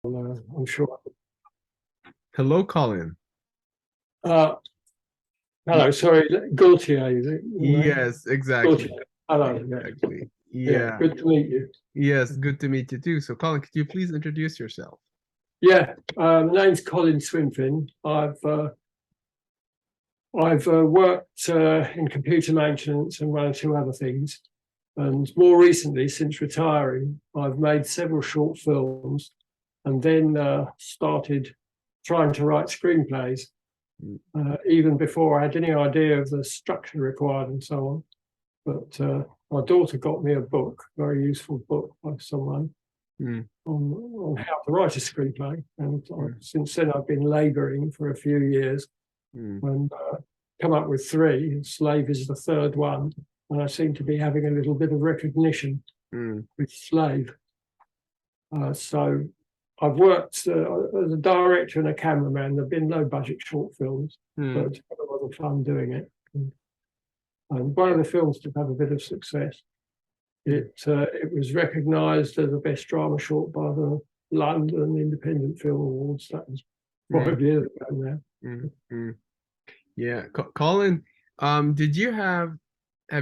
I'm sure. Hello, Colin. Uh, Hello, sorry, Gauthier, is it? Yes, exactly. Gauthier. Hello, yeah. Exactly. Yeah, Yeah. good to meet you. Yes, good to meet you too. So, Colin, could you please introduce yourself? Yeah, my name's Colin Swinfin. I've worked in computer maintenance and one or two other things. And more recently, since retiring, I've made several short films and then started trying to write screenplays, even before I had any idea of the structure required and so on. But my daughter got me a book, a very useful book by someone on how to write a screenplay. And since then, I've been laboring for a few years and come up with three. Slave is the third one. And I seem to be having a little bit of recognition with Slave. So I've worked as a director and a cameraman. There have been no budget short films, but it's had a lot of fun doing it. And one of the films did have a bit of success. It was recognised as the best drama short by the London Independent Film Awards. That was 5 years ago now. Yeah, Colin, have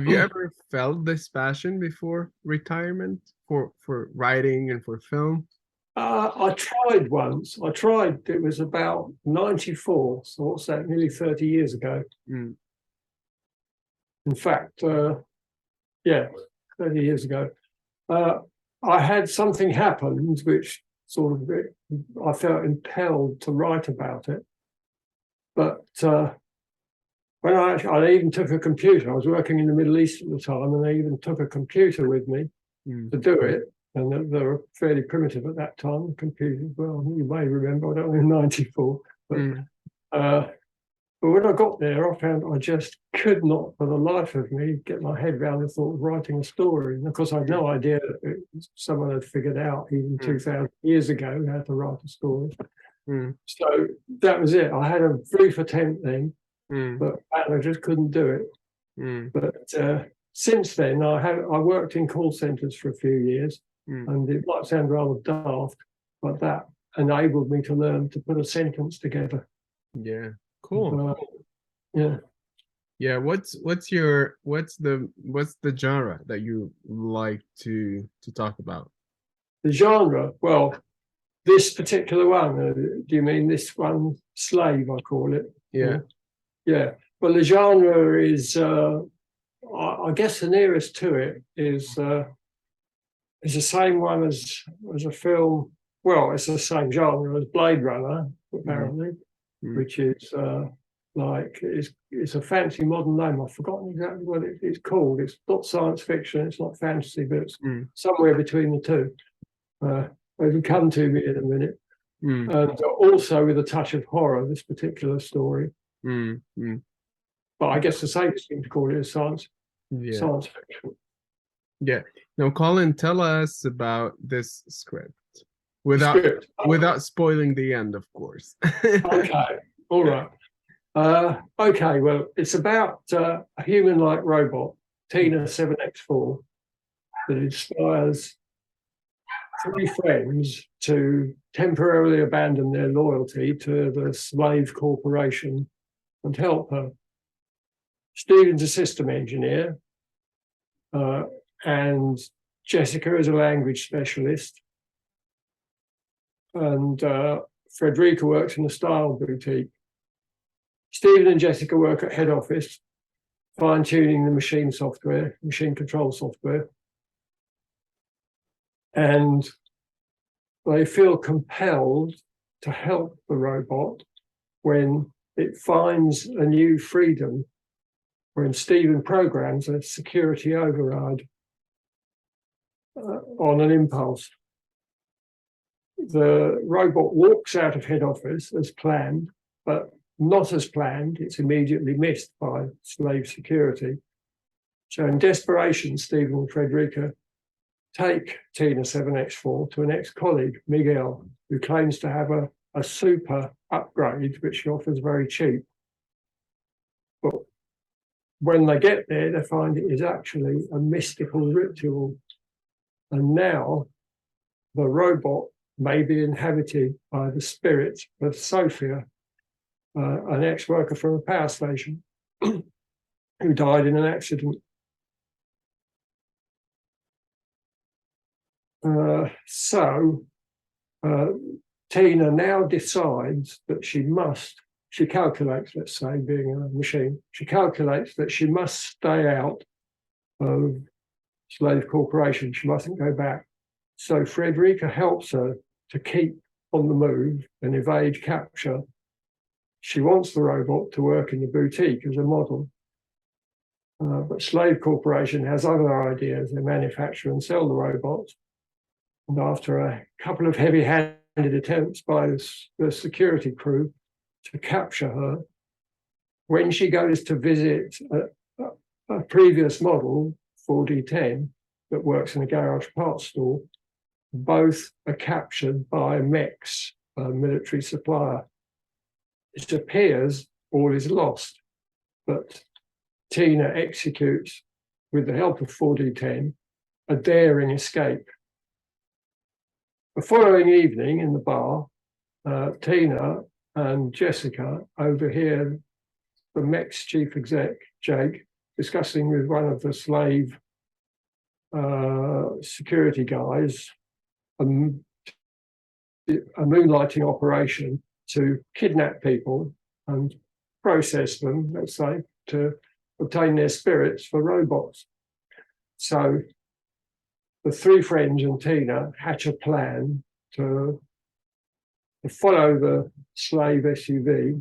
you ever felt this passion before retirement for writing and for film? I tried once. It was about 94, so what's that, nearly 30 years ago. In fact, 30 years ago. I had something happened which sort of, I felt impelled to write about it. But when I even took a computer, I was working in the Middle East at the time, and I even took a computer with me to do it. And they were fairly primitive at that time, the computers. Well, you may remember, I don't know, in 94. But when I got there, I found I just could not, for the life of me, get my head around the thought of writing a story. And of course, I had no idea that someone had figured out even 2,000 years ago how to write a story. So that was it. I had a brief attempt then, but I just couldn't do it. But since then, I worked in call centres for a few years, and it might sound rather daft, but that enabled me to learn to put a sentence together. Yeah. Cool. Yeah. Yeah. What's the genre that you like to talk about? The genre, well, this particular one, do you mean this one, Slave, I call it? Yeah. Yeah. Well, the genre is, I guess the nearest to it is the same one as a film. Well, it's the same genre as Blade Runner, apparently, which is it's a fancy modern name. I've forgotten exactly what it's called. It's not science fiction, it's not fantasy, but it's somewhere between the two. It'll come to me in a minute. And also with a touch of horror, this particular story. But I guess the safest thing to call it is science fiction. Yeah. Now, Colin, tell us about this script without spoiling the end, of course. Okay. All right. Okay. Well, it's about a human-like robot, Tina 7X4, that inspires three friends to temporarily abandon their loyalty to the slave corporation and help her. Stephen's a system engineer, and Jessica is a language specialist, and Frederica works in a style boutique. Stephen and Jessica work at head office, fine-tuning the machine control software. And they feel compelled to help the robot when it finds a new freedom, when Stephen programs a security override on an impulse. The robot walks out of head office as planned, but not as planned. It's immediately missed by slave security. So in desperation, Stephen and Frederica take Tina 7X4 to an ex-colleague, Miguel, who claims to have a super upgrade, which he offers very cheap. But when they get there, they find it is actually a mystical ritual. And now the robot may be inhabited by the spirit of Sophia, an ex-worker from a power station who died in an accident. Tina now decides that she calculates, let's say, being a machine, she calculates that she must stay out of slave corporation. She mustn't go back. So Frederica helps her to keep on the move and evade capture. She wants the robot to work in the boutique as a model. But slave corporation has other ideas. They manufacture and sell the robots. And after a couple of heavy-handed attempts by the security crew to capture her, when she goes to visit a previous model, 4D10, that works in a garage parts store, both are captured by MEX, a military supplier. It appears all is lost, but Tina executes, with the help of 4D10, a daring escape. The following evening in the bar, Tina and Jessica overhear the MEX chief exec, Jake, discussing with one of the slave security guys a moonlighting operation to kidnap people and process them, let's say, to obtain their spirits for robots. So the three friends and Tina hatch a plan to follow the slave SUV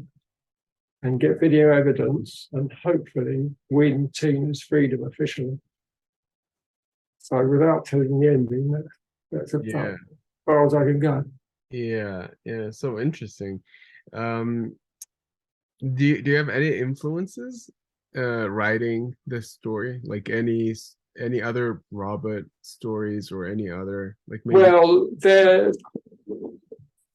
and get video evidence and hopefully win Tina's freedom officially. So without telling the ending, that's as far as I can go. Yeah, so interesting. Do you have any influences writing this story, like any other robot stories or any other, like maybe... Well,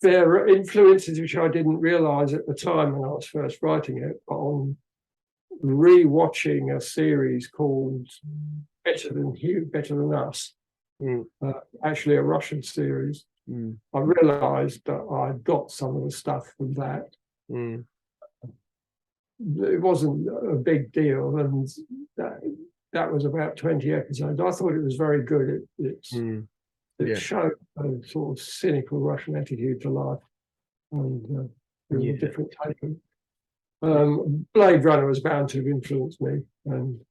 there are influences which I didn't realize at the time when I was first writing it, but on re-watching a series called Better Than You, Better Than Us, actually a Russian series, I realized that I got some of the stuff from that. It wasn't a big deal, and that was about 20 episodes. I thought it was very good. It showed a sort of cynical Russian attitude to life, and with a different take. Blade Runner was bound to have influenced me, and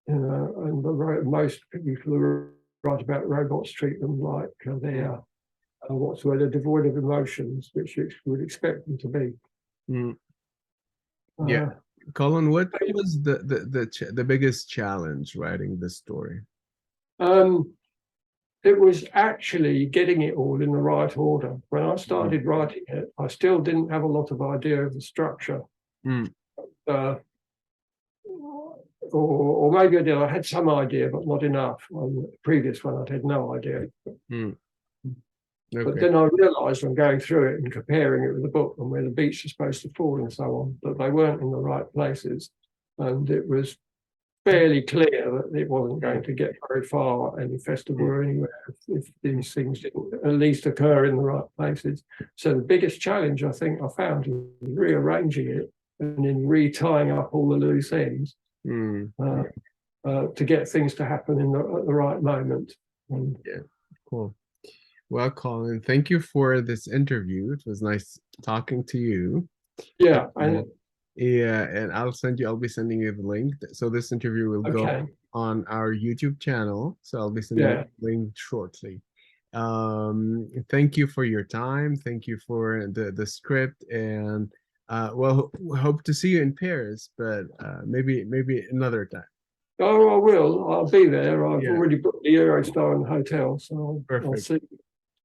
most people who write about robots treat them like they're they're devoid of emotions, which you would expect them to be. Colin, what was the biggest challenge writing this story? It was actually getting it all in the right order. When I started writing it, I still didn't have a lot of idea of the structure. Or maybe I did. I had some idea, but not enough. On the previous one, I had no idea. But then I realised when going through it and comparing it with the book and where the beats are supposed to fall and so on, that they weren't in the right places. And it was fairly clear that it wasn't going to get very far at any festival or anywhere if these things didn't at least occur in the right places. So the biggest challenge I think I found was rearranging it and then retying up all the loose ends to get things to happen at the right moment. Cool. Well, Colin, thank you for this interview. It was nice talking to you. And I'll be sending you the link. So this interview will go on our YouTube channel. So I'll be sending you the link shortly. Thank you for your time. Thank you for the script, and well, hope to see you in Paris, but maybe another time. Oh, I will. I'll be there. I've already booked the Eurostar and the hotel, so I'll see you.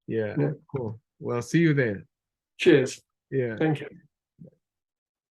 Yeah, cool. Well, see you then. Cheers. Yeah. Thank you.